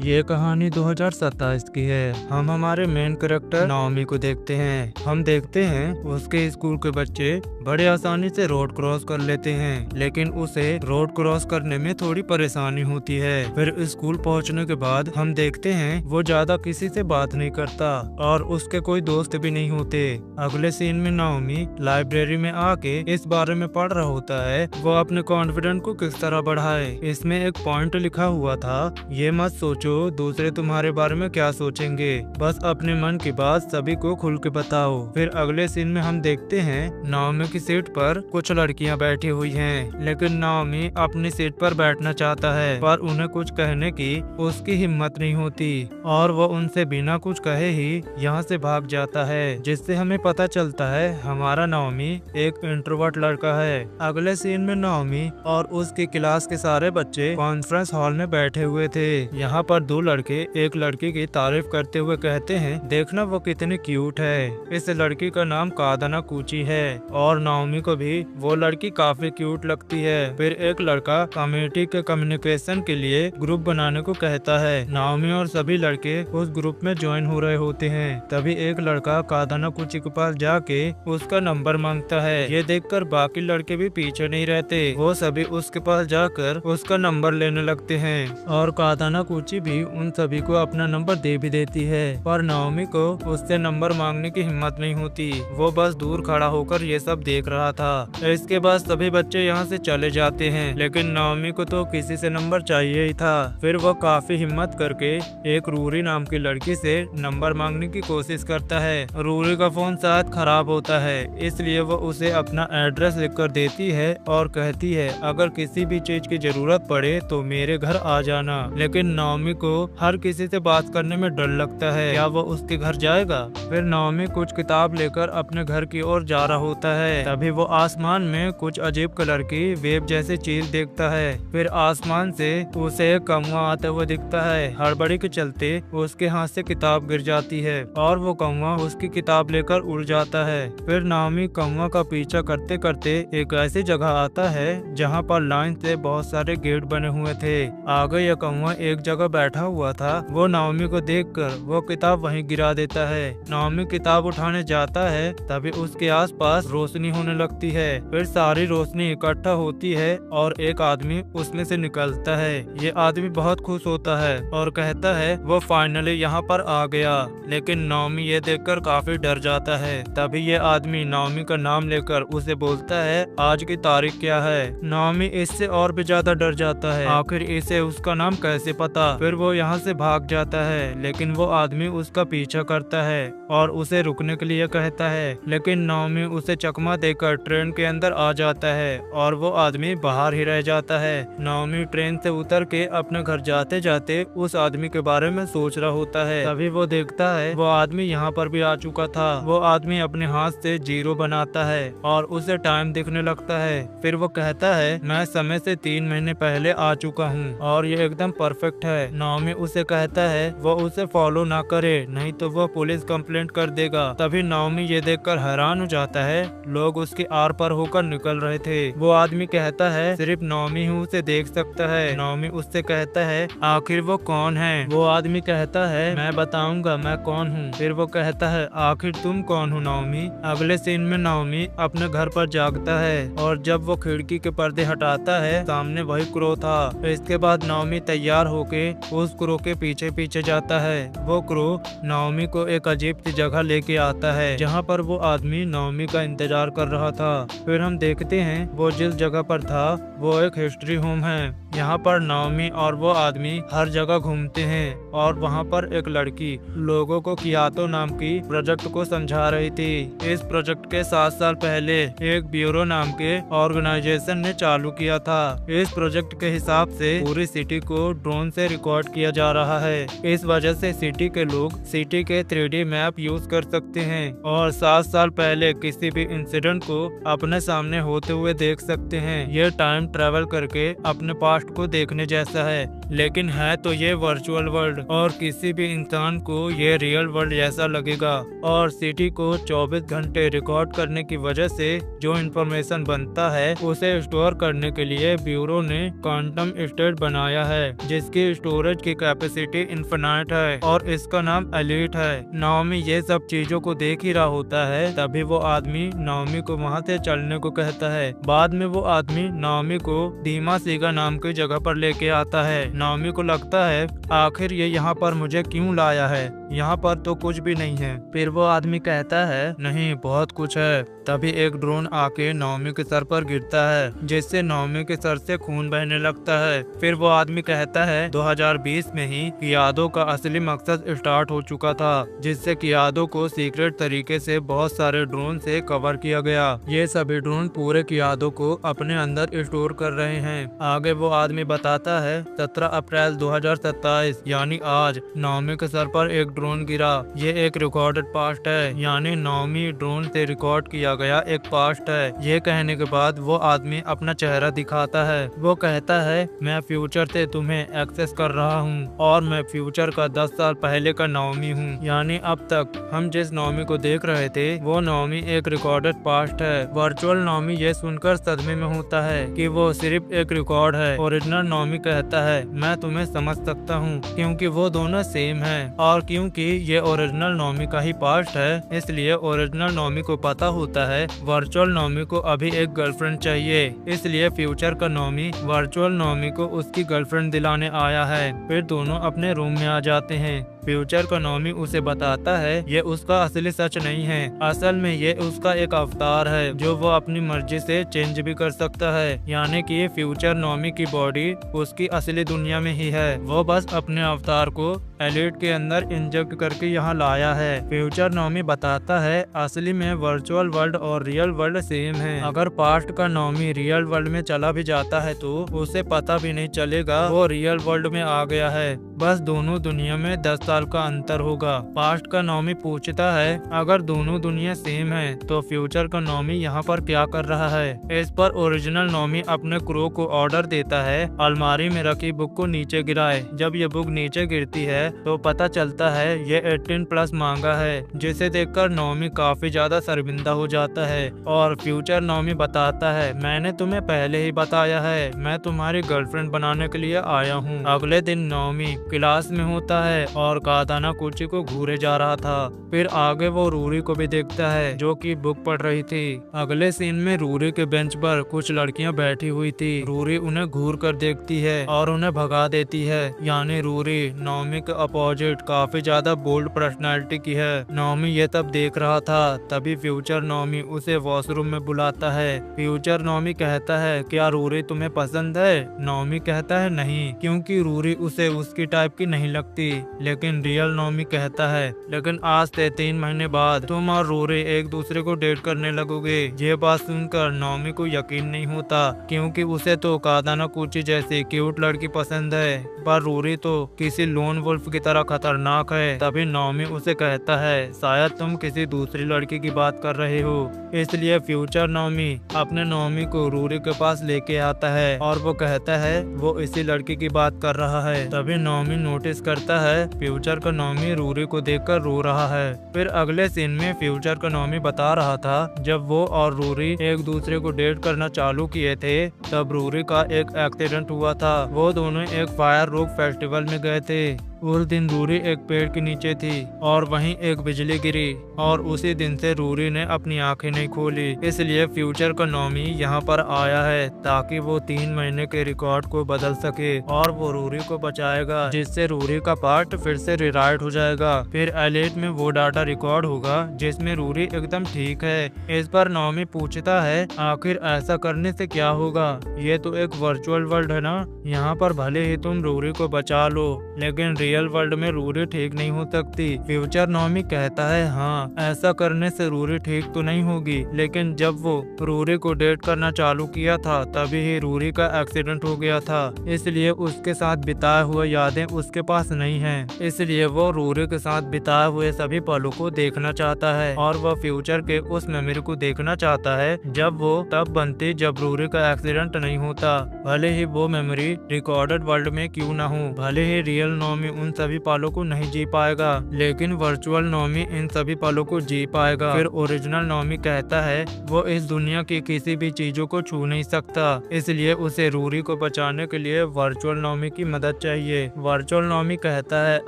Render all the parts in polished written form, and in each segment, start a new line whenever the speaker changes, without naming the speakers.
ये कहानी 2027 की है। हम हमारे मेन कैरेक्टर नाओमी को देखते हैं। हम देखते हैं उसके स्कूल के बच्चे बड़े आसानी से रोड क्रॉस कर लेते हैं, लेकिन उसे रोड क्रॉस करने में थोड़ी परेशानी होती है। फिर स्कूल पहुंचने के बाद हम देखते हैं वो ज्यादा किसी से बात नहीं करता और उसके कोई दोस्त भी नहीं होते। अगले सीन में नाओमी लाइब्रेरी में आके इस बारे में पढ़ रहा होता है वो अपने कॉन्फिडेंस को किस तरह बढ़ाए। इसमें एक पॉइंट लिखा हुआ था, ये मत सोचो दूसरे तुम्हारे बारे में क्या सोचेंगे, बस अपने मन की बात सभी को खुल के बताओ। फिर अगले सीन में हम देखते हैं नाओमी की सीट पर कुछ लड़कियां बैठी हुई हैं, लेकिन नाओमी अपनी सीट पर बैठना चाहता है पर उन्हें कुछ कहने की उसकी हिम्मत नहीं होती और वो उनसे बिना कुछ कहे ही यहाँ से भाग जाता है, जिससे हमें पता चलता है हमारा नाओमी एक इंट्रोवर्ट लड़का है। अगले सीन में नाओमी और उसकी क्लास के सारे बच्चे कॉन्फ्रेंस हॉल में बैठे हुए थे। यहाँ पर दो लड़के एक लड़की की तारीफ करते हुए कहते हैं, देखना वो कितनी क्यूट है। इस लड़की का नाम कादाना कुची है और नाओमी को भी वो लड़की काफी क्यूट लगती है। फिर एक लड़का कम्युनिटी के कम्युनिकेशन के लिए ग्रुप बनाने को कहता है। नाओमी और सभी लड़के उस ग्रुप में ज्वाइन हो रहे होते हैं। तभी एक लड़का कादाना कुची के पास जाके उसका नंबर मांगता है। ये देखकर बाकी लड़के भी पीछे नहीं रहते, वो सभी उसके पास जाकर उसका नंबर लेने लगते हैं और कादाना कुची भी उन सभी को अपना नंबर दे भी देती है, पर नाओमी को उससे नंबर मांगने की हिम्मत नहीं होती। वो बस दूर खड़ा होकर ये सब देख रहा था। इसके बाद सभी बच्चे यहाँ से चले जाते हैं, लेकिन नाओमी को तो किसी से नंबर चाहिए ही था। फिर वो काफी हिम्मत करके एक रूरी नाम की लड़की से नंबर मांगने की कोशिश करता है। रूरी का फोन शायद खराब होता है, इसलिए वो उसे अपना एड्रेस लिखकर देती है और कहती है अगर किसी भी चीज की जरूरत पड़े तो मेरे घर आ जाना। लेकिन नाओमी को हर किसी से बात करने में डर लगता है, क्या वो उसके घर जाएगा। फिर नाओमी कुछ किताब लेकर अपने घर की ओर जा रहा होता है। तभी वो आसमान में कुछ अजीब कलर की वेब जैसी चीज देखता है। फिर आसमान से उसे एक कौवा आते हुए दिखता है। हड़बड़ी के चलते उसके हाथ से किताब गिर जाती है और वो कौवा उसकी किताब लेकर उड़ जाता है। फिर नाओमी कौवा का पीछा करते करते एक ऐसी जगह आता है जहाँ पर लाइन से बहुत सारे गेट बने हुए थे। आगे यह कौवा एक जगह बैठा हुआ था। वो नाओमी को देखकर वो किताब वहीं गिरा देता है। नाओमी किताब उठाने जाता है, तभी उसके आसपास रोशनी होने लगती है। फिर सारी रोशनी इकट्ठा होती है और एक आदमी उसमें से निकलता है। ये आदमी बहुत खुश होता है और कहता है वो फाइनली यहाँ पर आ गया, लेकिन नाओमी ये देखकर काफी डर जाता है। तभी ये आदमी नाओमी का नाम लेकर उसे बोलता है आज की तारीख क्या है। नाओमी इससे और भी ज्यादा डर जाता है, आखिर इसे उसका नाम कैसे पता। फिर वो यहाँ से भाग जाता है, लेकिन वो आदमी उसका पीछा करता है और उसे रुकने के लिए कहता है, लेकिन नाओमी उसे चकमा देकर ट्रेन के अंदर आ जाता है और वो आदमी बाहर ही रह जाता है। नाओमी ट्रेन से उतर के अपने घर जाते जाते उस आदमी के बारे में सोच रहा होता है। तभी वो देखता है वो आदमी यहाँ पर भी आ चुका था। वो आदमी अपने हाथ से 0 बनाता है और उसे टाइम दिखने लगता है। फिर वो कहता है मैं समय से 3 महीने पहले आ चुका हूँ और ये एकदम परफेक्ट है। नाओमी उसे कहता है वो उसे फॉलो ना करे, नहीं तो वो पुलिस कंप्लेंट कर देगा। तभी नाओमी ये देखकर हैरान हो जाता है, लोग उसके आर पार होकर निकल रहे थे। वो आदमी कहता है सिर्फ नाओमी ही उसे देख सकता है। नाओमी उससे कहता है आखिर वो कौन है। वो आदमी कहता है मैं बताऊंगा मैं कौन हूँ। फिर वो कहता है आखिर तुम कौन हो नाओमी। अगले सीन में नाओमी अपने घर पर जागता है और जब वो खिड़की के पर्दे हटाता है सामने वही क्रो था। इसके बाद नाओमी तैयार होके उस क्रो के पीछे पीछे जाता है। वो क्रो नाओमी को एक अजीब सी जगह लेके आता है जहाँ पर वो आदमी नाओमी का इंतजार कर रहा था। फिर हम देखते हैं वो जिस जगह पर था वो एक हिस्ट्री होम है। यहाँ पर नाओमी और वो आदमी हर जगह घूमते हैं और वहाँ पर एक लड़की लोगों को कियातो नाम की प्रोजेक्ट को समझा रही थी। इस प्रोजेक्ट के 7 साल पहले एक ब्यूरो नाम के ऑर्गेनाइजेशन ने चालू किया था। इस प्रोजेक्ट के हिसाब से पूरी सिटी को ड्रोन से रिकॉर्ड किया जा रहा है। इस वजह से सिटी के लोग सिटी के 3D मैप यूज कर सकते हैं और 7 साल पहले किसी भी इंसिडेंट को अपने सामने होते हुए देख सकते हैं। ये टाइम ट्रेवल करके अपने पास्ट को देखने जैसा है। लेकिन है तो ये वर्चुअल वर्ल्ड और किसी भी इंसान को ये रियल वर्ल्ड जैसा लगेगा। और सिटी को 24 घंटे रिकॉर्ड करने की वजह से जो इंफॉर्मेशन बनता है उसे स्टोर करने के लिए ब्यूरो ने क्वांटम स्टेट बनाया है जिसकी स्टोरेज की कैपेसिटी इन्फिनाइट है और इसका नाम एलीट है। नाओमी ये सब चीजों को देख ही रहा होता है, तभी वो आदमी नाओमी को वहाँ से चलने को कहता है। बाद में वो आदमी नाओमी को दीमा सीगा नाम की जगह पर लेके आता है। नाओमी को लगता है आखिर ये यहाँ पर मुझे क्यों लाया है, यहाँ पर तो कुछ भी नहीं है। फिर वो आदमी कहता है नहीं बहुत कुछ है। तभी एक ड्रोन आके नाओमी के सर पर गिरता है जिससे नाओमी के सर से खून बहने लगता है। फिर वो आदमी कहता है 2020 में ही कियादो का असली मकसद स्टार्ट हो चुका था जिससे कियादो को सीक्रेट तरीके से बहुत सारे ड्रोन से कवर किया गया। ये सभी ड्रोन पूरे कियादो को अपने अंदर स्टोर कर रहे हैं। आगे वो आदमी बताता है 17 अप्रैल 2027 यानी आज नाओमी के सर पर एक ड्रोन गिरा। ये एक रिकॉर्डेड पास्ट है, यानी नाओमी ड्रोन से रिकॉर्ड किया गया एक पास्ट है। ये कहने के बाद वो आदमी अपना चेहरा दिखाता है। वो कहता है मैं फ्यूचर से तुम्हें एक्सेस कर रहा हूँ और मैं फ्यूचर का 10 साल पहले का नाओमी हूँ। यानी अब तक हम जिस नाओमी को देख रहे थे वो नाओमी एक रिकॉर्डेड पास्ट है। वर्चुअल नाओमी ये सुनकर सदमे में होता है कि वो सिर्फ एक रिकॉर्ड है। ओरिजिनल नाओमी कहता है मैं तुम्हें समझ सकता हूँ क्योंकि वो दोनों सेम है और क्योंकि ये ओरिजिनल नाओमी का ही पास्ट है इसलिए ओरिजिनल नाओमी को पता होता है वर्चुअल नाओमी को अभी एक गर्लफ्रेंड चाहिए। इसलिए फ्यूचर का नाओमी वर्चुअल नाओमी को उसकी गर्लफ्रेंड दिलाने आया है। फिर दोनों अपने रूम में आ जाते हैं। फ्यूचर का नाओमी उसे बताता है ये उसका असली सच नहीं है, असल में ये उसका एक अवतार है जो वो अपनी मर्जी से चेंज भी कर सकता है। यानी कि फ्यूचर नाओमी की बॉडी उसकी असली दुनिया में ही है, वो बस अपने अवतार को एलिट के अंदर इंजेक्ट करके यहाँ लाया है। फ्यूचर नाओमी बताता है असली में वर्चुअल वर्ल्ड और रियल वर्ल्ड सेम है। अगर पास्ट का नाओमी रियल वर्ल्ड में चला भी जाता है तो उसे पता भी नहीं चलेगा वो रियल वर्ल्ड में आ गया है। बस दोनों दुनिया में 10 साल का अंतर होगा। पास्ट का नाओमी पूछता है अगर दोनों दुनिया सेम है तो फ्यूचर का नाओमी यहाँ पर क्या कर रहा है। इस पर ओरिजिनल नाओमी अपने क्रू को ऑर्डर देता है अलमारी में रखी बुक को नीचे गिराए। जब ये बुक नीचे गिरती है तो पता चलता है ये 18+ मांगा है, जिसे देखकर नाओमी काफी ज्यादा शर्मिंदा हो जाता है। और फ्यूचर नाओमी बताता है मैंने तुम्हें पहले ही बताया है मैं तुम्हारी गर्लफ्रेंड बनाने के लिए आया हूँ। अगले दिन नाओमी क्लास में होता है और कादाना कुची को घूरे जा रहा था। फिर आगे वो रूरी को भी देखता है जो कि बुक पढ़ रही थी। अगले सीन में रूरी के बेंच पर कुछ लड़कियां बैठी हुई थी। रूरी उन्हें घूर कर देखती है और उन्हें भगा देती है। यानी रूरी नाओमी के अपोजिट काफी ज्यादा बोल्ड पर्सनालिटी की है। नाओमी ये तब देख रहा था, तभी फ्यूचर नाओमी उसे वॉशरूम में बुलाता है। फ्यूचर नाओमी कहता है क्या रूरी तुम्हें पसंद है? नाओमी कहता है नहीं, क्योंकि रूरी उसे उसकी टाइप की नहीं लगती। लेकिन रियल नाओमी कहता है लेकिन आज से 3 महीने बाद तुम और रूरी एक दूसरे को डेट करने लगोगे। ये बात सुनकर नाओमी को यकीन नहीं होता क्योंकि उसे तो कादाना कुची जैसी क्यूट लड़की पसंद है, पर रूरी तो किसी लोन वुल्फ की तरह खतरनाक है। तभी नाओमी उसे कहता है शायद तुम किसी दूसरी लड़की की बात कर रहे हो। इसलिए फ्यूचर नाओमी अपने नाओमी को रूरी के पास लेके आता है और वो कहता है वो इसी लड़की की बात कर रहा है। तभी नाओमी नोटिस करता है फ्यूचर का नाओमी रूरी को देखकर रो रहा है। फिर अगले सीन में फ्यूचर का नाओमी बता रहा था जब वो और रूरी एक दूसरे को डेट करना चालू किए थे तब रूरी का एक एक्सीडेंट हुआ था। वो दोनों एक फायर रॉक फेस्टिवल में गए थे। उस दिन रूरी एक पेड़ के नीचे थी और वहीं एक बिजली गिरी और उसी दिन से रूरी ने अपनी आंखें नहीं खोली। इसलिए फ्यूचर का नाओमी यहाँ पर आया है ताकि वो 3 महीने के रिकॉर्ड को बदल सके और वो रूरी को बचाएगा जिससे रूरी का पार्ट फिर से रिराइट हो जाएगा। फिर एलिट में वो डाटा रिकॉर्ड होगा जिसमें रूरी एकदम ठीक है। इस पर नाओमी पूछता है आखिर ऐसा करने से क्या होगा, ये तो एक वर्चुअल वर्ल्ड है ना, यहाँ पर भले ही तुम रूरी को बचा लो लेकिन रियल वर्ल्ड में रूरी ठीक नहीं हो सकती। फ्यूचर नॉमी कहता है हाँ, ऐसा करने से रूरी ठीक तो नहीं होगी, लेकिन जब वो रूरी को डेट करना चालू किया था तभी ही रूरी का एक्सीडेंट हो गया था, इसलिए उसके साथ बिताए हुए यादें उसके पास नहीं हैं। इसलिए वो रूरी के साथ बिताए हुए सभी पलों को देखना चाहता है और वह फ्यूचर के उस मेमोरी को देखना चाहता है जब वो तब बनती जब रूरी का एक्सीडेंट नहीं होता। भले ही वो मेमोरी रिकॉर्डेड वर्ल्ड में क्यों ना हो, भले ही रियल नॉमी उन सभी पलों को नहीं जी पाएगा, लेकिन वर्चुअल नॉमी इन सभी पलों को जी पाएगा। फिर ओरिजिनल नॉमी कहता है वो इस दुनिया की किसी भी चीजों को छू नहीं सकता, इसलिए उसे रूरी को बचाने के लिए वर्चुअल नॉमी की मदद चाहिए। वर्चुअल नॉमी कहता है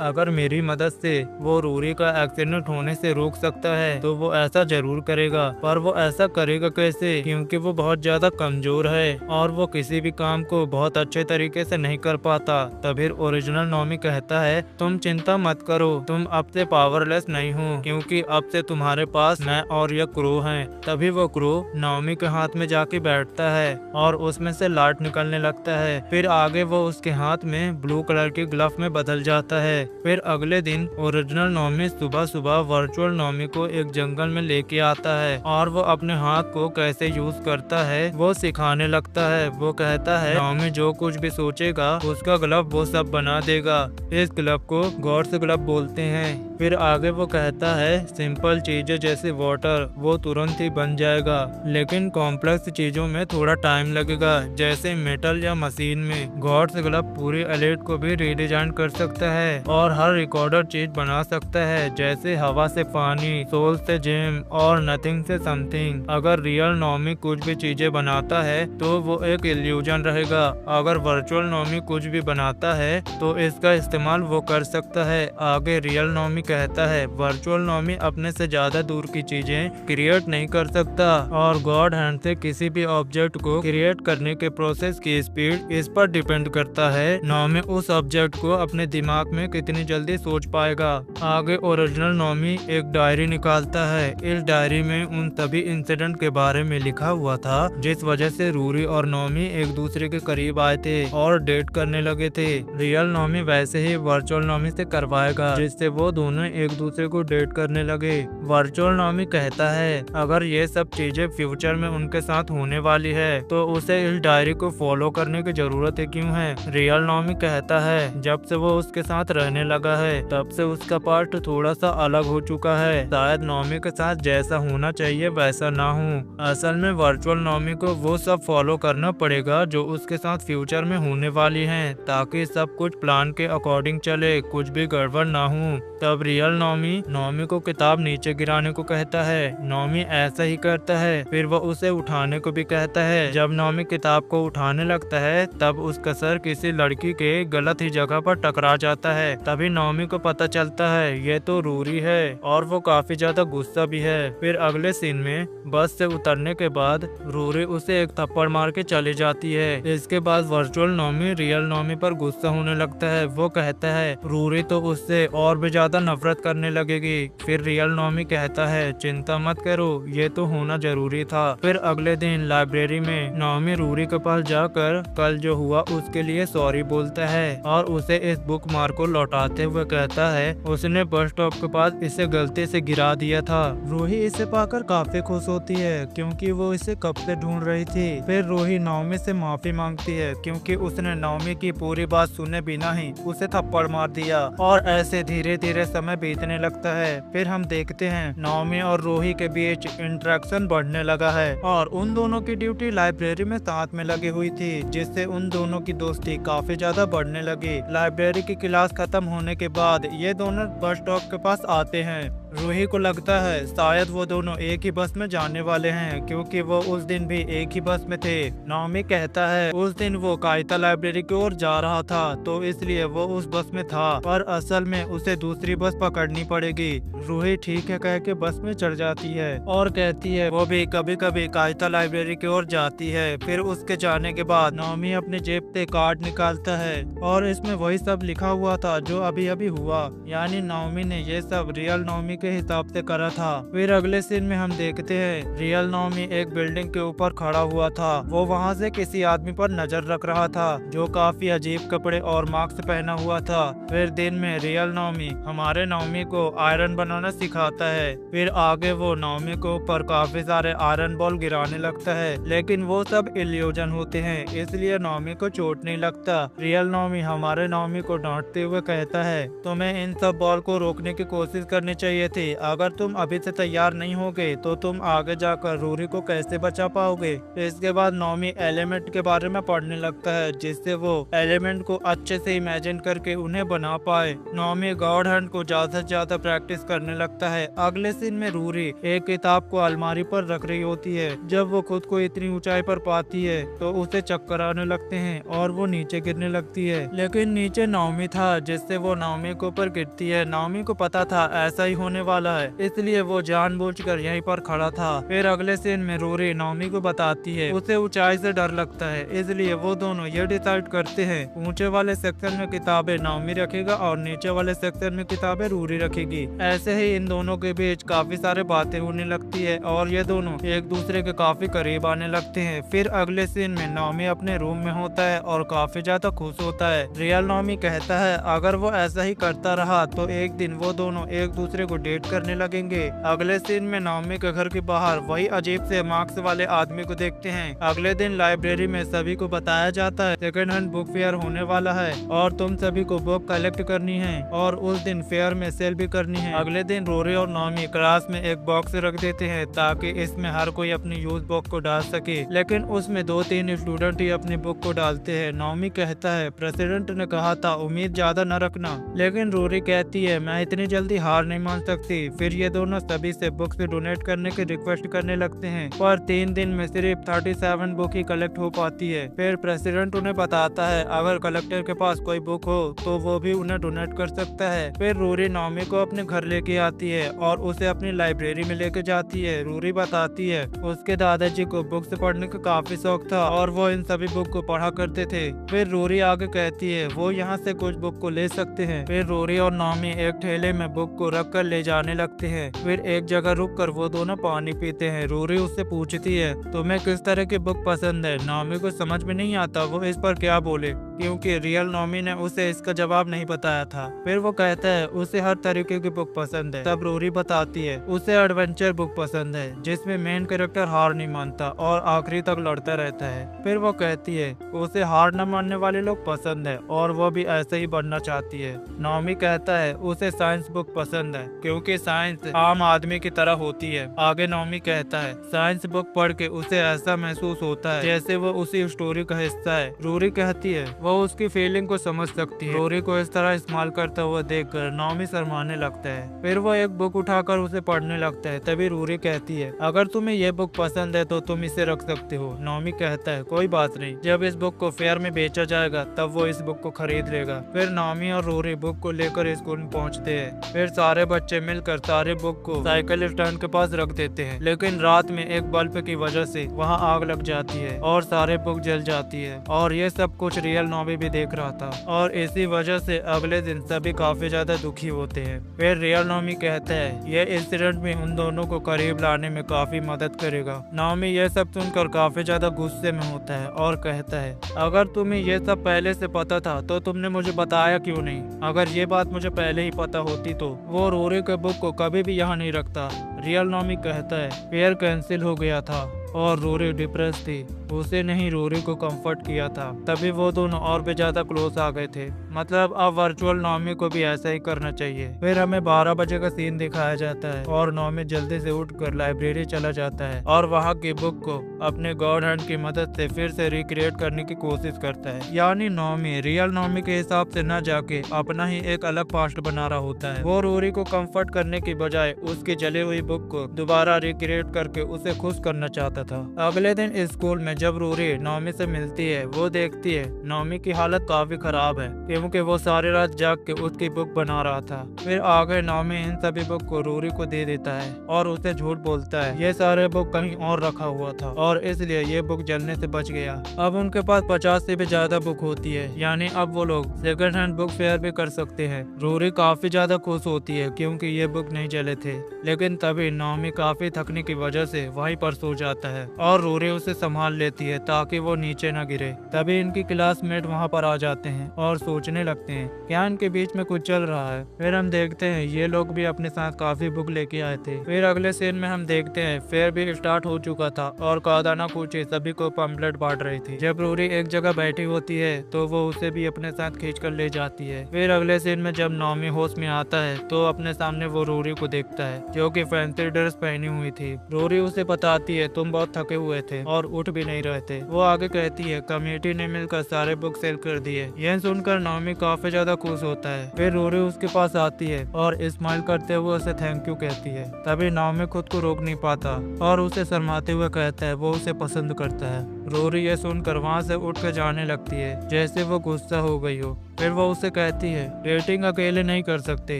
अगर मेरी मदद से वो रूरी का एक्सीडेंट होने से रोक सकता है तो वो ऐसा जरूर करेगा, पर वो ऐसा करेगा कैसे, क्योंकि वो बहुत ज्यादा कमजोर है और वो किसी भी काम को बहुत अच्छे तरीके से नहीं कर पाता। तभी ओरिजिनल नॉमी कहता है तुम चिंता मत करो, तुम अब से पावरलेस नहीं हो, क्योंकि अब से तुम्हारे पास मैं और यह क्रो हैं। तभी वो क्रो नॉमी के हाथ में जाके बैठता है और उसमें से लाइट निकलने लगता है। फिर आगे वो उसके हाथ में ब्लू कलर की ग्लव में बदल जाता है। फिर अगले दिन ओरिजिनल नॉमी सुबह सुबह वर्चुअल नॉमी को एक जंगल में लेके आता है और वो अपने हाथ को कैसे यूज करता है वो सिखाने लगता है। वो कहता है नॉमी जो कुछ भी सोचेगा उसका ग्लव वो सब बना देगा। इस ग्लव को गॉड्स ग्लव बोलते हैं। फिर आगे वो कहता है सिंपल चीजें जैसे वाटर वो तुरंत ही बन जाएगा, लेकिन कॉम्प्लेक्स चीजों में थोड़ा टाइम लगेगा, जैसे मेटल या मशीन में। गॉड्स ग्लव पूरी एलिट को भी रीडिजाइन कर सकता है और हर रिकॉर्डर चीज बना सकता है, जैसे हवा से पानी, सोल से जेम और नथिंग से समथिंग। अगर रियल नॉमी कुछ भी चीजें बनाता है तो वो एक इल्यूजन रहेगा, अगर वर्चुअल नॉमी कुछ भी बनाता है तो इसका इस्तेमाल वो कर सकता है। आगे रियल नॉमी कहता है वर्चुअल नॉमी अपने से ज्यादा दूर की चीजें क्रिएट नहीं कर सकता और गॉड हैंड से किसी भी ऑब्जेक्ट को क्रिएट करने के प्रोसेस की स्पीड इस पर डिपेंड करता है नॉमी उस ऑब्जेक्ट को अपने दिमाग में कितनी जल्दी सोच पाएगा। आगे ओरिजिनल नॉमी एक डायरी निकालता है। इस डायरी में उन सभी इंसिडेंट के बारे में लिखा हुआ था जिस वजह से रूरी और नॉमी एक दूसरे के करीब आए थे और डेट करने लगे थे। रियल नॉमी वैसे ही वर्चुअल नॉमी से करवाएगा जिससे वो दोनों एक दूसरे को डेट करने लगे। वर्चुअल नॉमी कहता है अगर ये सब चीजें फ्यूचर में उनके साथ होने वाली है तो उसे इस डायरी को फॉलो करने की जरूरत है क्यों है। रियल नॉमी कहता है जब से वो उसके साथ रहने लगा है तब से उसका पार्ट थोड़ा सा अलग हो चुका है, शायद नॉमी के साथ जैसा होना चाहिए वैसा ना हो। असल में वर्चुअल नॉमी को वो सब फॉलो करना पड़ेगा जो उसके साथ फ्यूचर में होने वाली हैं, ताकि सब कुछ प्लान के अकॉर्डिंग चले, कुछ भी गड़बड़ ना हो। तब रियल नॉमी को किताब नीचे गिराने को कहता है। नॉमी ऐसा ही करता है, फिर वो उसे उठाने को भी कहता है। जब नॉमी किताब को उठाने लगता है तब उसका सर किसी लड़की के गलत ही जगह पर टकरा जाता है। तभी नॉमी को पता चलता है ये तो रूरी है और वो काफी ज्यादा गुस्सा भी है। फिर अगले सीन में बस से उतरने के बाद रूरी उसे एक थप्पड़ मार के चली जाती है। इसके बाद वर्चुअल नॉमी रियल नॉमी पर गुस्सा होने लगता है। वो कहता है रूरी तो उससे और भी ज्यादा नफरत करने लगेगी। फिर रियल नॉमी कहता है चिंता मत करो, ये तो होना जरूरी था। फिर अगले दिन लाइब्रेरी में नॉमी रूरी के पास जाकर कल जो हुआ उसके लिए सॉरी बोलता है और उसे इस बुक मार्क को लौटाते हुए कहता है उसने बस स्टॉप के पास इसे गलती से गिरा दिया था। रूही इसे पाकर काफी खुश होती है क्योंकि वो इसे कब से ढूंढ रही थी। फिर रूही नॉमी से माफी मांगती है क्योंकि उसने नॉमी की पूरी बात सुने बिना ही उसे थप्पड़ मार दिया और ऐसे धीरे धीरे समय बीतने लगता है। फिर हम देखते हैं नॉमी और रूही के बीच इंटरेक्शन बढ़ने लगा है और उन दोनों की ड्यूटी लाइब्रेरी में साथ में लगी हुई थी, जिससे उन दोनों की दोस्ती काफी ज्यादा बढ़ने लगी। लाइब्रेरी की क्लास खत्म होने के बाद ये दोनों बस स्टॉप के पास आते हैं। रूही को लगता है शायद वो दोनों एक ही बस में जाने वाले हैं क्योंकि वो उस दिन भी एक ही बस में थे। नॉमी कहता है उस दिन वो कायता लाइब्रेरी की ओर जा रहा था तो इसलिए वो उस बस में था, पर असल में उसे दूसरी बस पकड़नी पड़ेगी। रूही ठीक है कह के बस में चढ़ जाती है और कहती है वो भी कभी कभी कायता लाइब्रेरी की ओर जाती है। फिर उसके जाने के बाद नॉमी अपने जेब से कार्ड निकालता है और इसमें वही सब लिखा हुआ था जो अभी अभी हुआ, यानी नॉमी ने ये सब रियल नॉमी के हिसाब से करा था। फिर अगले सीन में हम देखते हैं रियल नाओमी एक बिल्डिंग के ऊपर खड़ा हुआ था। वो वहाँ से किसी आदमी पर नजर रख रहा था जो काफी अजीब कपड़े और मास्क पहना हुआ था। फिर दिन में रियल नाओमी हमारे नाओमी को आयरन बनाना सिखाता है। फिर आगे वो नाओमी को ऊपर काफी सारे आयरन बॉल गिराने लगता है, लेकिन वो सब इल्यूजन होते हैं, इसलिए नाओमी को चोट नहीं लगता। रियल नाओमी हमारे नाओमी को डांटते हुए कहता है तुम्हें इन सब बॉल को रोकने की कोशिश करनी चाहिए थी। अगर तुम अभी से तैयार नहीं होगे तो तुम आगे जाकर रूरी को कैसे बचा पाओगे। इसके बाद नाओमी एलिमेंट के बारे में पढ़ने लगता है जिससे वो एलिमेंट को अच्छे से इमेजिन करके उन्हें बना पाए। नाओमी गॉड हैंड को ज्यादा से ज्यादा प्रैक्टिस करने लगता है। अगले सीन में रूरी एक किताब को अलमारी पर रख रही होती है। जब वो खुद को इतनी ऊंचाई पर पाती है तो उसे चक्कर आने लगते हैं और वो नीचे गिरने लगती है, लेकिन नीचे नाओमी था जिससे वो नाओमी के ऊपर गिरती है। नाओमी को पता था ऐसा ही होने वाला है, इसलिए वो जानबूझकर यहीं पर खड़ा था। फिर अगले सीन में रूरी नाओमी को बताती है उसे ऊंचाई से डर लगता है, इसलिए वो दोनों ये डिसाइड करते हैं ऊंचे वाले सेक्शन में किताबें नाओमी रखेगा और नीचे वाले सेक्शन में किताबें रूरी रखेगी। ऐसे ही इन दोनों के बीच काफी सारे बातें होने लगती है और ये दोनों एक दूसरे के काफी करीब आने लगते हैं। फिर अगले सीन में नाओमी अपने रूम में होता है और काफी ज्यादा खुश होता है। रियल नाओमी कहता है अगर वो ऐसा ही करता रहा तो एक दिन वो दोनों एक दूसरे को डेट करने लगेंगे। अगले सीन में नाओमी के घर के बाहर वही अजीब से मार्क्स वाले आदमी को देखते हैं। अगले दिन लाइब्रेरी में सभी को बताया जाता है सेकंड हैंड बुक फेयर होने वाला है और तुम सभी को बुक कलेक्ट करनी है और उस दिन फेयर में सेल भी करनी है। अगले दिन रूरी और नाओमी क्लास में एक बॉक्स रख देते हैं ताकि इसमें हर कोई अपनी यूज बुक को डाल सके, लेकिन उसमें 2-3 स्टूडेंट ही अपनी बुक को डालते हैं। नाओमी कहता है प्रेसिडेंट ने कहा था उम्मीद ज्यादा न रखना, लेकिन रूरी कहती है मैं इतनी जल्दी हार नहीं मान सकती। फिर ये दोनों सभी से बुक्स डोनेट करने की रिक्वेस्ट करने लगते हैं, पर 3 दिन में सिर्फ 37 बुक ही कलेक्ट हो पाती है। फिर प्रेसिडेंट उन्हें बताता है अगर कलेक्टर के पास कोई बुक हो तो वो भी उन्हें डोनेट कर सकता है। फिर रूरी नाओमी को अपने घर लेके आती है और उसे अपनी लाइब्रेरी में लेके जाती है। रूरी बताती है उसके दादाजी को बुक्स पढ़ने का काफी शौक था और वो इन सभी बुक को पढ़ा करते थे। फिर रूरी आगे कहती है वो यहाँ से कुछ बुक को ले सकते हैं। फिर रूरी और नाओमी एक ठेले में बुक को रख कर ले जाने लगते हैं। फिर एक जगह रुक कर वो दोनों पानी पीते हैं। रूरी उससे पूछती है तुम्हें किस तरह की बुक पसंद है। नाओमी को समझ में नहीं आता वो इस पर क्या बोले, क्योंकि रियल नाओमी ने उसे इसका जवाब नहीं बताया था। फिर वो कहता है उसे हर तरीके की बुक पसंद है। तब रूरी बताती है उसे एडवेंचर बुक पसंद है जिसमें मेन कैरेक्टर हार नहीं मानता और आखिरी तक लड़ता रहता है। फिर वो कहती है उसे हार न मानने वाले लोग पसंद है और वो भी ऐसे ही बनना चाहती है। नाओमी कहता है उसे साइंस बुक पसंद है क्योंकि साइंस आम आदमी की तरह होती है। आगे नाओमी कहता है साइंस बुक पढ़ के उसे ऐसा महसूस होता है जैसे वो उसी स्टोरी का हिस्सा है। रूरी कहती है वो उसकी फीलिंग को समझ सकती है। रूरी को इस तरह इस्तेमाल करता हुआ देखकर नाओमी शर्माने लगता है। फिर वो एक बुक उठाकर उसे पढ़ने लगता है। तभी रूरी कहती है अगर तुम्हें ये बुक पसंद है तो तुम इसे रख सकते हो। नाओमी कहता है कोई बात नहीं, जब इस बुक को फेयर में बेचा जाएगा तब वो इस बुक को खरीद लेगा। फिर नाओमी और रूरी बुक को लेकर स्कूल में पहुंचते हैं। फिर सारे बच्चे मिलकर सारे बुक को साइकिल स्टैंड के पास रख देते हैं, लेकिन रात में एक बल्ब की वजह से वहाँ आग लग जाती है और सारे बुक जल जाती है और ये सब कुछ रियल नाओमी भी देख रहा था और इसी वजह से अगले दिन सभी काफी ज्यादा दुखी होते हैं। फिर रियल नाओमी कहता है ये इंसिडेंट भी उन दोनों को करीब लाने में काफी मदद करेगा। नाओमी ये सब सुनकर काफी ज्यादा गुस्से में होता है और कहता है अगर तुम्हें ये सब पहले से पता था तो तुमने मुझे बताया क्यों नहीं। अगर ये बात मुझे पहले ही पता होती तो वो रूरी के बुक को कभी भी यहाँ नहीं रखता। रियल नाओमी कहता है फेयर कैंसिल हो गया था और रूरी डिप्रेस थी, उसे नहीं रूरी को कंफर्ट किया था। तभी वो दोनों और भी ज्यादा क्लोज आ गए थे। मतलब अब वर्चुअल नाओमी को भी ऐसा ही करना चाहिए। फिर हमें 12 बजे का सीन दिखाया जाता है और नाओमी जल्दी से उठकर लाइब्रेरी चला जाता है और वहाँ की बुक को अपने गॉड हैंड की मदद से फिर से रिक्रिएट करने की कोशिश करता है। यानी नाओमी रियल नाओमी के हिसाब से न जाके अपना ही एक अलग पास्ट बना रहा होता है। वो रूरी को कंफर्ट करने की बजाय उसकी जली हुई बुक को दोबारा रिक्रिएट करके उसे खुश करना चाहता था। अगले दिन स्कूल में जब रूरी नॉमी से मिलती है वो देखती है नॉमी की हालत काफी खराब है क्योंकि वो सारी रात जाग के उसकी बुक बना रहा था। फिर आगे नॉमी इन सभी बुक को रूरी को दे देता है और उसे झूठ बोलता है ये सारे बुक कहीं और रखा हुआ था और इसलिए ये बुक जलने से बच गया। अब उनके पास 50 से भी ज्यादा बुक होती है, यानी अब वो लोग सेकंड हैंड बुक फेयर भी कर सकते हैं। रूरी काफी ज्यादा खुश होती है क्योंकि ये बुक नहीं जले थे, लेकिन तभी नॉमी काफी थकने की वजह से वहीं पर सो जाता है और रूरी उसे संभाल लेती है ताकि वो नीचे न गिरे। तभी इनकी क्लासमेट वहाँ पर आ जाते हैं और सोचने लगते हैं क्या इनके बीच में कुछ चल रहा है। फिर हम देखते हैं ये लोग भी अपने साथ काफी बुक लेके आए थे। फिर अगले सीन में हम देखते हैं फेयर भी स्टार्ट हो चुका था और कादाना कुची सभी को पम्पलेट बांट रही थी। जब रूरी एक जगह बैठी होती है तो वो उसे भी अपने साथ खींच कर ले जाती है। फिर अगले सीन में जब नॉमी होश में आता है तो अपने सामने वो रूरी को देखता है जो कि फैंसी ड्रेस पहनी हुई थी। रूरी उसे बताती है तुम बहुत थके हुए थे और उठ भी नहीं रहे थे। वो आगे कहती है कमेटी ने मिलकर सारे बुक सेल कर दिए। यह सुनकर नॉमी काफी ज्यादा खुश होता है। फिर रूरी उसके पास आती है और स्माइल करते हुए उसे थैंक यू कहती है। तभी नॉमी खुद को रोक नहीं पाता और उसे शर्माते हुए कहता है वो उसे पसंद करता है। रूरी ये सुनकर वहाँ से उठ कर जाने लगती है जैसे वो गुस्सा हो गई हो। फिर वो उसे कहती है डेटिंग अकेले नहीं कर सकते,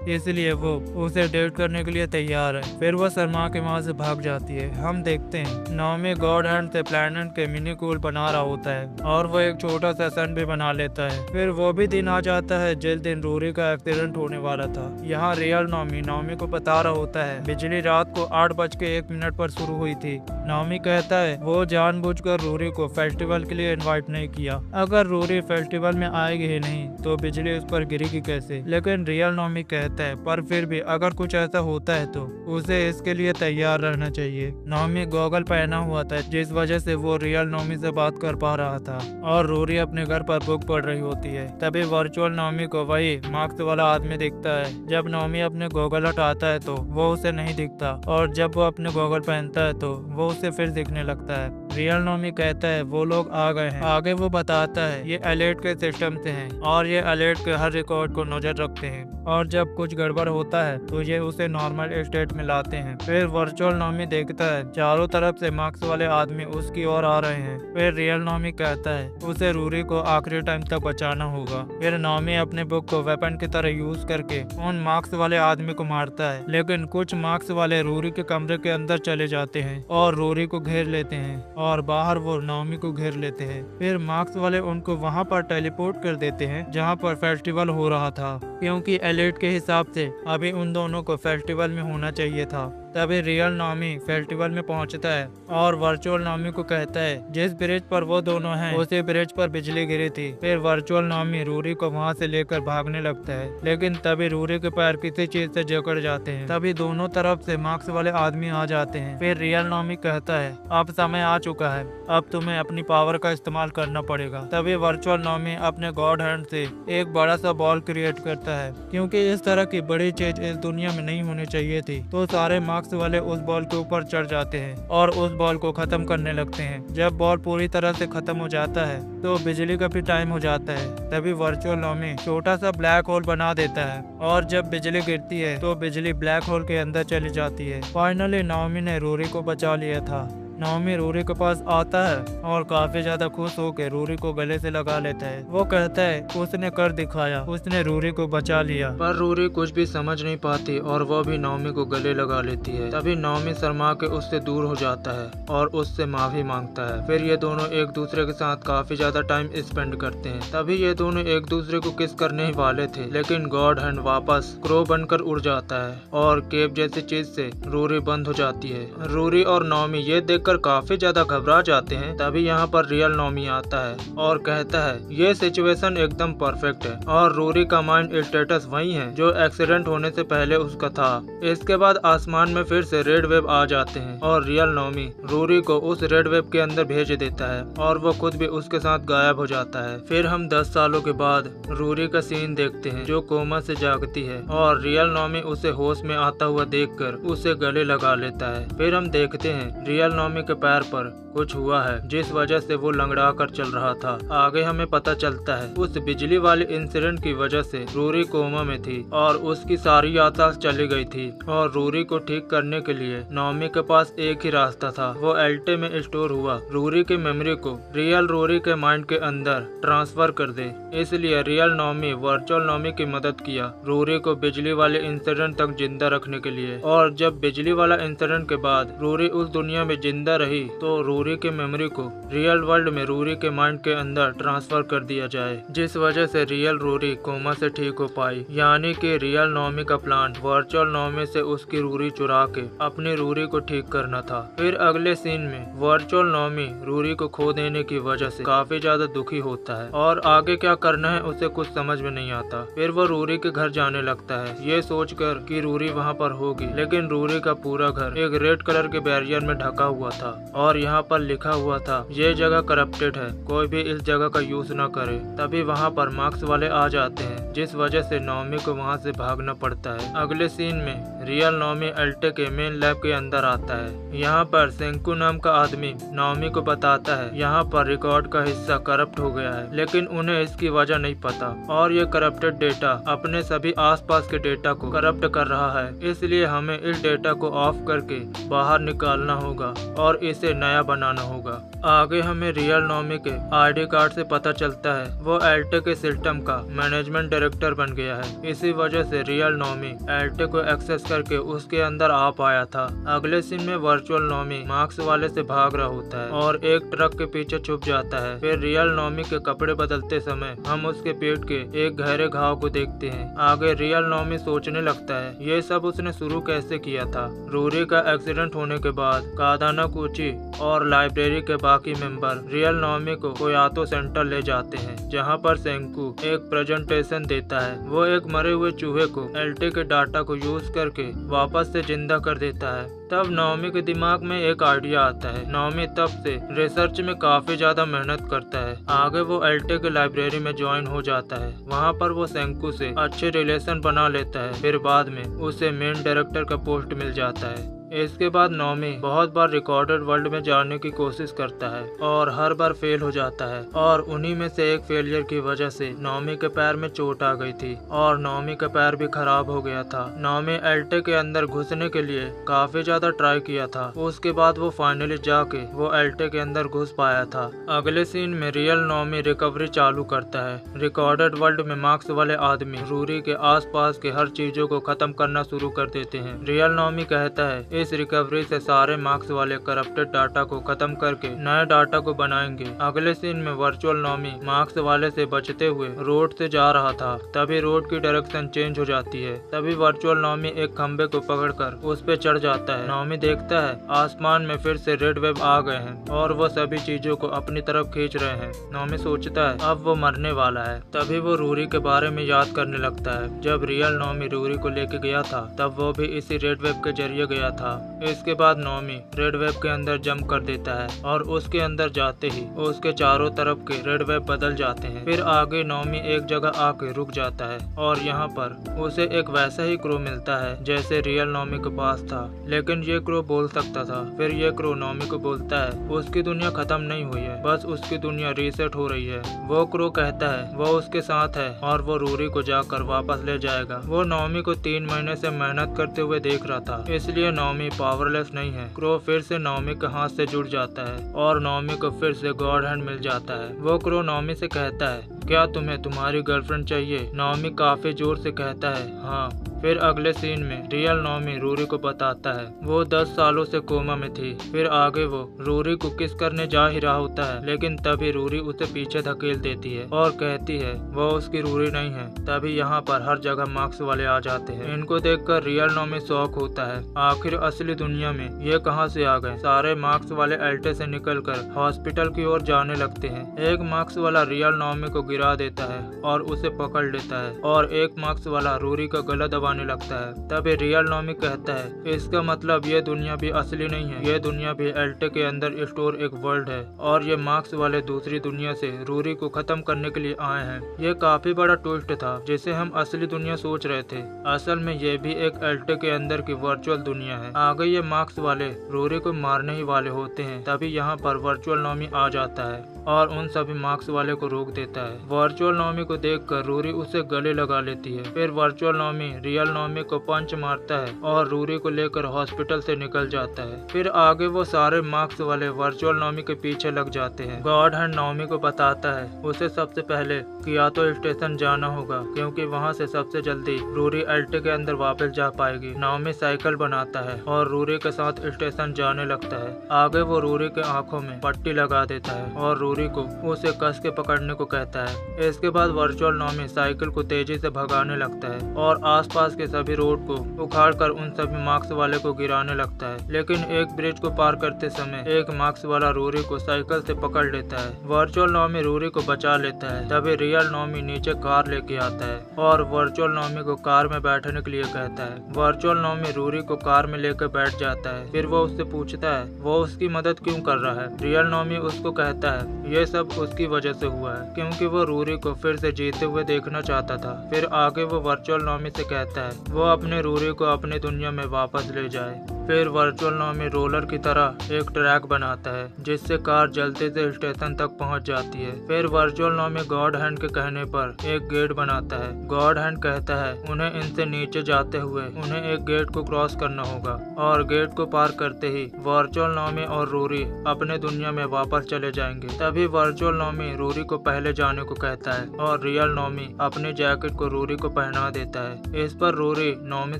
इसलिए वो उसे डेट करने के लिए तैयार है। फिर वो शर्मा के वहाँ से भाग जाती है। हम देखते हैं नॉमी गॉड हैंड से प्लैनेट के मिनी कूल बना रहा होता है और वो एक छोटा सा सन भी बना लेता है। फिर वो भी दिन आ जाता है जिस दिन रूरी का एक्सीडेंट होने वाला था। यहाँ रियल नॉमी को बता रहा होता है बिजली रात को 8:01 पर शुरू हुई थी। नॉमी कहता है वो जानबूझकर रूरी को फेस्टिवल के लिए इनवाइट नहीं किया। अगर रूरी फेस्टिवल में आएगी ही नहीं तो बिजली उस पर गिरेगी कैसे। लेकिन रियल नॉमी कहता है पर फिर भी अगर कुछ ऐसा होता है तो उसे इसके लिए तैयार रहना चाहिए। नॉमी गॉगल पहना हुआ था जिस वजह से वो रियल नॉमी से बात कर पा रहा था और रूरी अपने घर पर बुक पढ़ रही होती है। तभी वर्चुअल नॉमी को वही मार्क्स वाला आदमी दिखता है। जब नॉमी अपने गॉगल हटाता है तो वो उसे नहीं दिखता और जब वो अपने गॉगल पहनता है तो वो उसे फिर दिखने लगता है। रियल नॉमी कहता है वो लोग आ गए हैं। आगे वो बताता है ये अलर्ट के सिस्टम से हैं और ये अलर्ट के हर रिकॉर्ड को नजर रखते हैं और जब कुछ गड़बड़ होता है तो ये उसे नॉर्मल स्टेट में लाते हैं। फिर वर्चुअल नॉमी देखता है चारों तरफ से मार्क्स वाले आदमी उसकी ओर आ रहे हैं। फिर रियल नॉमी कहता है उसे रूरी को आखिरी टाइम तक बचाना होगा। फिर नॉमी अपने बुक को वेपन की तरह यूज करके उन मार्क्स वाले आदमी को मारता है, लेकिन कुछ मार्क्स वाले रूरी के कमरे के अंदर चले जाते हैं और रूरी को घेर लेते हैं और बाहर वो नॉमी को घेर लेते हैं। फिर मार्क्स वाले उनको वहाँ पर टेलीपोर्ट कर देते हैं जहाँ पर फेस्टिवल हो रहा था, क्योंकि अलर्ट के हिसाब से अभी उन दोनों को फेस्टिवल में होना चाहिए था। तभी रियल नॉमी फेस्टिवल में पहुंचता है और वर्चुअल नॉमी को कहता है जिस ब्रिज पर वो दोनों हैं उसी ब्रिज पर बिजली गिरी थी। फिर वर्चुअल नॉमी रूरी को वहां से लेकर भागने लगता है, लेकिन तभी रूरी के पैर किसी चीज से जकड़ जाते हैं। तभी दोनों तरफ से मार्क्स वाले आदमी आ जाते हैं। फिर रियल नॉमी कहता है अब समय आ चुका है, अब तुम्हें अपनी पावर का इस्तेमाल करना पड़ेगा। तभी वर्चुअल नॉमी अपने गॉड हैंड से एक बड़ा सा बॉल क्रिएट करता है, क्योंकि इस तरह की बड़ी चीज इस दुनिया में नहीं होनी चाहिए थी। तो सारे मार्क्स वाले उस बॉल के ऊपर चढ़ जाते हैं और उस बॉल को खत्म करने लगते हैं। जब बॉल पूरी तरह से खत्म हो जाता है तो बिजली का भी टाइम हो जाता है। तभी वर्चुअल नॉमी छोटा सा ब्लैक होल बना देता है और जब बिजली गिरती है तो बिजली ब्लैक होल के अंदर चली जाती है। फाइनली नॉमी ने रूरी को बचा लिया था। नॉमी रूरी के पास आता है और काफी ज्यादा खुश होकर रूरी को गले से लगा लेता है। वो कहता है उसने कर दिखाया, उसने रूरी को बचा लिया। पर रूरी कुछ भी समझ नहीं पाती और वो भी नॉमी को गले लगा लेती है। तभी नॉमी शर्मा के उससे दूर हो जाता है और उससे माफी मांगता है। फिर ये दोनों एक दूसरे के साथ काफी ज्यादा टाइम स्पेंड करते हैं। तभी ये दोनों एक दूसरे को किस करने ही वाले थे, लेकिन गॉड हैंड वापस क्रो बनकर उड़ जाता है और केव जैसी चीज से रूरी बंद हो जाती है। रूरी और नॉमी ये देखकर काफी ज्यादा घबरा जाते हैं। तभी यहाँ पर रियल नॉमी आता है और कहता है ये सिचुएशन एकदम परफेक्ट है और रूरी का माइंड स्टेटस वही है जो एक्सीडेंट होने से पहले उसका था। इसके बाद आसमान में फिर से रेड वेव आ जाते हैं और रियल नॉमी रूरी को उस रेड वेव के अंदर भेज देता है और वो खुद भी उसके साथ गायब हो जाता है। फिर हम 10 सालों के बाद रूरी का सीन देखते हैं जो कोमा से जागती है और रियल नॉमी उसे होश में आता हुआ देखकर उसे गले लगा लेता है। फिर हम देखते हैं रियल नॉमी के पैर पर कुछ हुआ है जिस वजह से वो लंगड़ा कर चल रहा था। आगे हमें पता चलता है उस बिजली वाले इंसिडेंट की वजह से रूरी कोमा में थी और उसकी सारी याददाश्त चली गई थी और रूरी को ठीक करने के लिए नॉमी के पास एक ही रास्ता था, वो एल्टे में स्टोर हुआ रूरी की मेमोरी को रियल रूरी के माइंड के अंदर ट्रांसफर कर दे। इसलिए रियल नॉमी वर्चुअल नॉमी की मदद किया रूरी को बिजली वाले इंसिडेंट तक जिंदा रखने के लिए। और जब बिजली वाला इंसिडेंट के बाद रूरी उस दुनिया में जिंदा रही तो रूरी की मेमोरी को रियल वर्ल्ड में रूरी के माइंड के अंदर ट्रांसफर कर दिया जाए, जिस वजह से रियल रूरी कोमा से ठीक हो पाई। यानी कि रियल नॉमी का प्लान वर्चुअल नॉमी से उसकी रूरी चुरा के अपनी रूरी को ठीक करना था। फिर अगले सीन में वर्चुअल नॉमी रूरी को खो देने की वजह से काफी ज्यादा दुखी होता है और आगे क्या करना है उसे कुछ समझ में नहीं आता। फिर वो रूरी के घर जाने लगता है ये सोचकर कि रूरी वहाँ पर होगी, लेकिन रूरी का पूरा घर एक रेड कलर के बैरियर में ढका हुआ था और यहाँ पर लिखा हुआ था ये जगह करप्टेड है, कोई भी इस जगह का यूज न करे। तभी वहाँ पर मार्क्स वाले आ जाते हैं जिस वजह से नॉमी को वहाँ से भागना पड़ता है। अगले सीन में रियल नॉमी एल्टे के मेन लैब के अंदर आता है। यहाँ पर सेंकू नाम का आदमी नॉमी को बताता है यहाँ पर रिकॉर्ड का हिस्सा करप्ट हो गया है, लेकिन उन्हें इसकी वजह नहीं पता और ये करप्टेड डेटा अपने सभी आसपास के डेटा को करप्ट कर रहा है। इसलिए हमें इस डेटा को ऑफ करके बाहर निकालना होगा और इसे नया बनाना होगा। आगे हमें रियल नॉमी के आईडी कार्ड से पता चलता है वो एल्टे के सिस्टम का मैनेजमेंट डायरेक्टर बन गया है। इसी वजह से रियल नॉमी एल्टे को एक्सेस करके उसके अंदर आ पाया था। अगले सीन में वर्चुअल नॉमी मार्क्स वाले से भाग रहा होता है और एक ट्रक के पीछे छुप जाता है। फिर रियल नॉमी के कपड़े बदलते समय हम उसके पेट के एक गहरे घाव को देखते हैं। आगे रियल नॉमी सोचने लगता है ये सब उसने शुरू कैसे किया था। रूरी का एक्सीडेंट होने के बाद कादानाकुची और लाइब्रेरी के बाकी मेंबर रियल नॉमी को कोयातो सेंटर ले जाते हैं, जहां पर सेंकू एक प्रेजेंटेशन देता है। वो एक मरे हुए चूहे को एल्टे के डाटा को यूज करके वापस से जिंदा कर देता है। तब नॉमी के दिमाग में एक आइडिया आता है। नॉमी तब से रिसर्च में काफी ज्यादा मेहनत करता है। आगे वो एल्टे के लाइब्रेरी में ज्वाइन हो जाता है। वहाँ पर वो सेंकू से अच्छे रिलेशन बना लेता है। फिर बाद में उसे मेन डायरेक्टर का पोस्ट मिल जाता है। इसके बाद नॉमी बहुत बार रिकॉर्डेड वर्ल्ड में जाने की कोशिश करता है और हर बार फेल हो जाता है और उन्हीं में से एक फेलियर की वजह से नॉमी के पैर में चोट आ गई थी और नॉमी का पैर भी खराब हो गया था। नॉमी एल्टे के अंदर घुसने के लिए काफी ज्यादा ट्राई किया था। उसके बाद वो फाइनली जाके वो एल्टे के अंदर घुस पाया था। अगले सीन में रियल नॉमी रिकवरी चालू करता है। रिकॉर्डेड वर्ल्ड में मार्क्स वाले आदमी रूरी के आसपास के हर चीजों को खत्म करना शुरू कर देते हैं। रियल नॉमी कहता है इस रिकवरी से सारे मार्क्स वाले करप्टेड डाटा को खत्म करके नए डाटा को बनाएंगे। अगले सीन में वर्चुअल नॉमी मार्क्स वाले से बचते हुए रोड से जा रहा था। तभी रोड की डायरेक्शन चेंज हो जाती है। तभी वर्चुअल नॉमी एक खंबे को पकड़कर उस पे चढ़ जाता है। नॉमी देखता है आसमान में फिर से रेड वेव आ गए हैं और वो सभी चीजों को अपनी तरफ खींच रहे हैं। नॉमी सोचता है अब वो मरने वाला है। तभी वो रूरी के बारे में याद करने लगता है। जब रियल नॉमी रूरी को लेके गया था तब वो भी इसी रेड वेव के जरिए गया था। इसके बाद नॉमी रेड वेब के अंदर जंप कर देता है और उसके अंदर जाते ही उसके चारों तरफ के रेड वेब बदल जाते हैं। फिर आगे नॉमी एक जगह आके रुक जाता है और यहाँ पर उसे एक वैसा ही क्रो मिलता है जैसे रियल नॉमी के पास था, लेकिन ये क्रो बोल सकता था। फिर ये क्रो नॉमी को बोलता है उसकी दुनिया खत्म नहीं हुई है, बस उसकी दुनिया रीसेट हो रही है। वो क्रो कहता है वो उसके साथ है और वो रूरी को जाकर वापस ले जाएगा। वो नॉमी को 3 महीने से मेहनत करते हुए देख रहा था, इसलिए नॉमी पावरलेस नहीं है। क्रो फिर से नॉमी के हाथ से जुड़ जाता है और नॉमी को फिर से गॉड हैंड मिल जाता है। वो क्रो नॉमी से कहता है क्या तुम्हें तुम्हारी गर्लफ्रेंड चाहिए? नॉमी काफी जोर से कहता है हाँ। फिर अगले सीन में रियल नॉमी रूरी को बताता है वो 10 सालों से कोमा में थी। फिर आगे वो रूरी को किस करने जा ही रहा होता है, लेकिन तभी रूरी उसे पीछे धकेल देती है और कहती है वो उसकी रूरी नहीं है। तभी यहाँ पर हर जगह मार्क्स वाले आ जाते हैं। इनको देखकर रियल नॉमी शॉक होता है, आखिर असली दुनिया में ये कहाँ से आ गए। सारे मार्क्स वाले एल्टे से निकलकर हॉस्पिटल की ओर जाने लगते हैं। एक मार्क्स वाला रियल नॉमी को गिरा देता है और उसे पकड़ लेता है और एक मार्क्स वाला रूरी का गला दबा आने लगता है। तभी रियल नॉमी कहता है इसका मतलब ये दुनिया भी असली नहीं है, ये दुनिया भी एल्टे के अंदर स्टोर एक वर्ल्ड है और ये मार्क्स वाले दूसरी दुनिया से रूरी को खत्म करने के लिए आए हैं। ये काफी बड़ा ट्विस्ट था जिसे हम असली दुनिया सोच रहे थे, असल में ये भी एक एल्टे के अंदर की वर्चुअल दुनिया है। आगे ये मार्क्स वाले रूरी को मारने ही वाले होते हैं, तभी यहाँ पर वर्चुअल नॉमी आ जाता है और उन सभी मार्क्स वाले को रोक देता है। वर्चुअल नॉमी को देखकर रूरी उसे गले लगा लेती है। फिर वर्चुअल नॉमी रियल नॉमी को पंच मारता है और रूरी को लेकर हॉस्पिटल से निकल जाता है। फिर आगे वो सारे मार्क्स वाले वर्चुअल नॉमी के पीछे लग जाते हैं। गॉड हैंड नॉमी को बताता है उसे सबसे पहले कियातो स्टेशन जाना होगा क्योंकि वहाँ से सबसे जल्दी रूरी एल्टे के अंदर वापस जा पाएगी। नॉमी साइकिल बनाता है और रूरी के साथ स्टेशन जाने लगता है। आगे वो रूरी के आंखों में पट्टी लगा देता है और रूरी को उसे कस के पकड़ने को कहता है। इसके बाद वर्चुअल नॉमी साइकिल को तेजी से भगाने लगता है और आसपास के सभी रोड को उखाड़कर उन सभी मार्क्स वाले को गिराने लगता है। लेकिन एक ब्रिज को पार करते समय एक मार्क्स वाला रूरी को साइकिल से पकड़ लेता है। वर्चुअल नॉमी रूरी को बचा लेता है। तभी रियल नॉमी नीचे कार लेके आता है और वर्चुअल नॉमी को कार में बैठने के लिए कहता है। वर्चुअल नॉमी रूरी को कार में लेकर बैठ जाता है। फिर वो उससे पूछता है वो उसकी मदद क्यों कर रहा है। रियल नॉमी उसको कहता है ये सब उसकी वजह से हुआ है क्योंकि वो रूरी को फिर से जीते हुए देखना चाहता था। फिर आगे वो वर्चुअल नॉमी से कहता है वो अपने रूरी को अपनी दुनिया में वापस ले जाए। फिर वर्चुअल नॉमी रोलर की तरह एक ट्रैक बनाता है जिससे कार जल्दी से स्टेशन तक पहुंच जाती है। फिर वर्चुअल नॉमी गॉड हैंड के कहने पर एक गेट बनाता है। गॉड हैंड कहता है उन्हें इनसे नीचे जाते हुए उन्हें एक गेट को क्रॉस करना होगा और गेट को पार करते ही वर्चुअल नॉमी और रूरी अपने दुनिया में वापस चले जाएंगे। तभी वर्चुअल नॉमी रूरी को पहले जाने को कहता है और रियल नॉमी अपनी जैकेट को रूरी को पहना देता है। इस पर रूरी नॉमी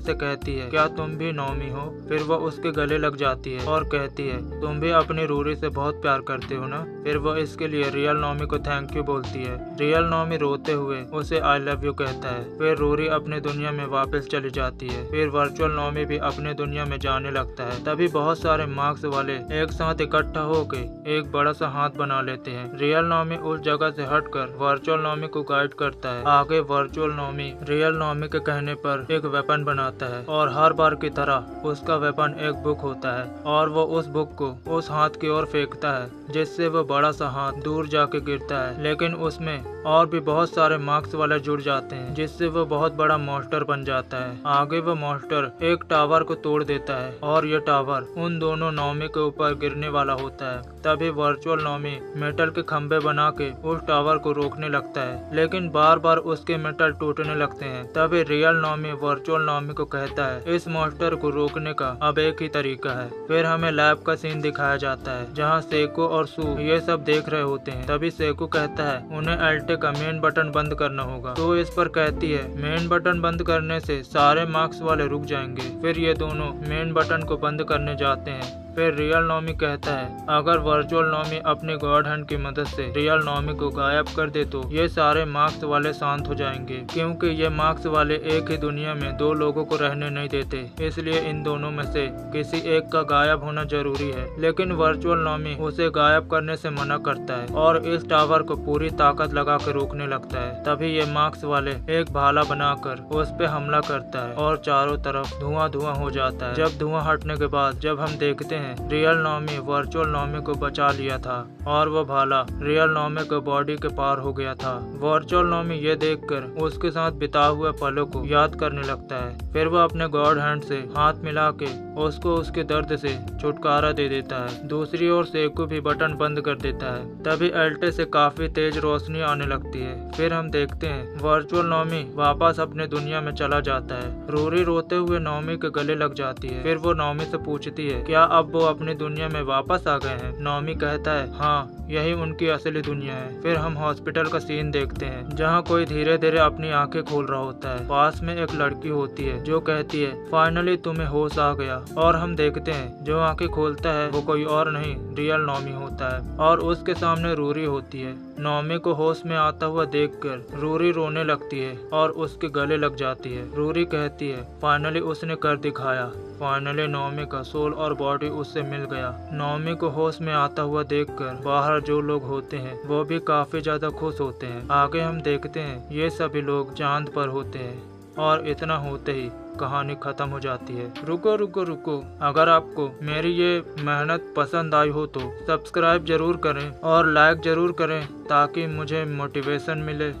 से कहती है क्या तुम भी नॉमी हो। फिर वो उसके गले लग जाती है और कहती है तुम भी अपनी रूरी से बहुत प्यार करते हो ना। फिर वो इसके लिए रियल नॉमी को थैंक यू बोलती है। रियल नॉमी रोते हुए उसे आई लव यू कहता है। फिर रूरी अपनी दुनिया में वापस चली जाती है। फिर वर्चुअल नॉमी भी अपने दुनिया में जाने लगता है। तभी बहुत सारे मार्क्स वाले एक साथ इकट्ठा होके एक बड़ा सा हाथ बना लेते हैं। रियल नॉमी उस जगह से हटकर वर्चुअल नॉमी को गाइड करता है। आगे वर्चुअल नॉमी रियल नॉमी के कहने पर एक वेपन बनाता है और हर बार की तरह उसका वेपन एक बुक होता है और वो उस बुक को उस हाथ की ओर फेंकता है जिससे वो बड़ा सा हाथ दूर जाके गिरता है। लेकिन उसमें और भी बहुत सारे मार्क्स वाले जुड़ जाते हैं जिससे वो बहुत बड़ा मॉन्स्टर बन जाता है। आगे वो मॉन्स्टर एक टावर को तोड़ देता है और ये टावर उन दोनों नॉमी के ऊपर गिरने वाला होता है। तभी वर्चुअल नॉमी मेटल के खंभे बना के उस टावर को रोकने लगता है लेकिन बार बार उसके मेटल टूटने लगते हैं। तभी रियल नॉमी वर्चुअल नॉमी को कहता है इस मॉन्स्टर को रोकने का अब एक ही तरीका है। फिर हमें लैब का सीन दिखाया जाता है जहाँ सेको और सू ये सब देख रहे होते हैं। तभी सेको कहता है उन्हें एल्टे का मेन बटन बंद करना होगा। तो इस पर कहती है मेन बटन बंद करने से सारे मार्क्स वाले रुक जाएंगे। फिर ये दोनों मेन बटन को बंद करने जाते हैं। फिर रियल नॉमी कहता है अगर वर्चुअल नॉमी अपने गॉड हैंड की मदद से रियल नॉमी को गायब कर दे तो ये सारे मार्क्स वाले शांत हो जाएंगे क्योंकि ये मार्क्स वाले एक ही दुनिया में दो लोगों को रहने नहीं देते, इसलिए इन दोनों में से किसी एक का गायब होना जरूरी है। लेकिन वर्चुअल नॉमी उसे गायब करने से मना करता है और इस टावर को पूरी ताकत लगा कर रोकने लगता है। तभी ये मार्क्स वाले एक भाला बनाकर उस पे हमला करता है और चारों तरफ धुआं धुआं हो जाता है। जब धुआं हटने के बाद जब हम देखते हैं रियल नॉमी वर्चुअल नॉमी को बचा लिया था और वो भाला रियल नॉमी के बॉडी के पार हो गया था। वर्चुअल नॉमी ये देखकर उसके साथ बिता हुए पलों को याद करने लगता है। फिर वो अपने गॉड हैंड से हाथ मिला के उसको उसके दर्द से छुटकारा दे देता है। दूसरी ओर सेकू भी बटन बंद कर देता है। तभी एल्टे से काफी तेज रोशनी आने लगती है। फिर हम देखते हैं वर्चुअल नॉमी वापस अपने दुनिया में चला जाता है। रूरी रोते हुए नॉमी के गले लग जाती है। फिर वो नॉमी से पूछती है क्या अब वो अपनी दुनिया में वापस आ गए हैं। नॉमी कहता है हाँ यही उनकी असली दुनिया है। फिर हम हॉस्पिटल का सीन देखते हैं जहाँ कोई धीरे धीरे अपनी आंखें खोल रहा होता है। पास में एक लड़की होती है जो कहती है फाइनली तुम्हें होश आ गया और हम देखते हैं जो आंखें खोलता है वो कोई और नहीं रियल नॉमी होता है और उसके सामने रूरी होती है। नॉमी को होश में आता हुआ देखकर रूरी रोने लगती है और उसके गले लग जाती है। रूरी कहती है फाइनली उसने कर दिखाया। फाइनली नॉमी का सोल और बॉडी उससे मिल गया। नॉमी को होश में आता हुआ देखकर बाहर जो लोग होते हैं वो भी काफी ज्यादा खुश होते हैं। आगे हम देखते हैं ये सभी लोग चांद पर होते हैं और इतना होते ही कहानी खत्म हो जाती है। रुको रुको रुको, अगर आपको मेरी ये मेहनत पसंद आई हो तो सब्सक्राइब जरूर करें और लाइक जरूर करें ताकि मुझे मोटिवेशन मिले।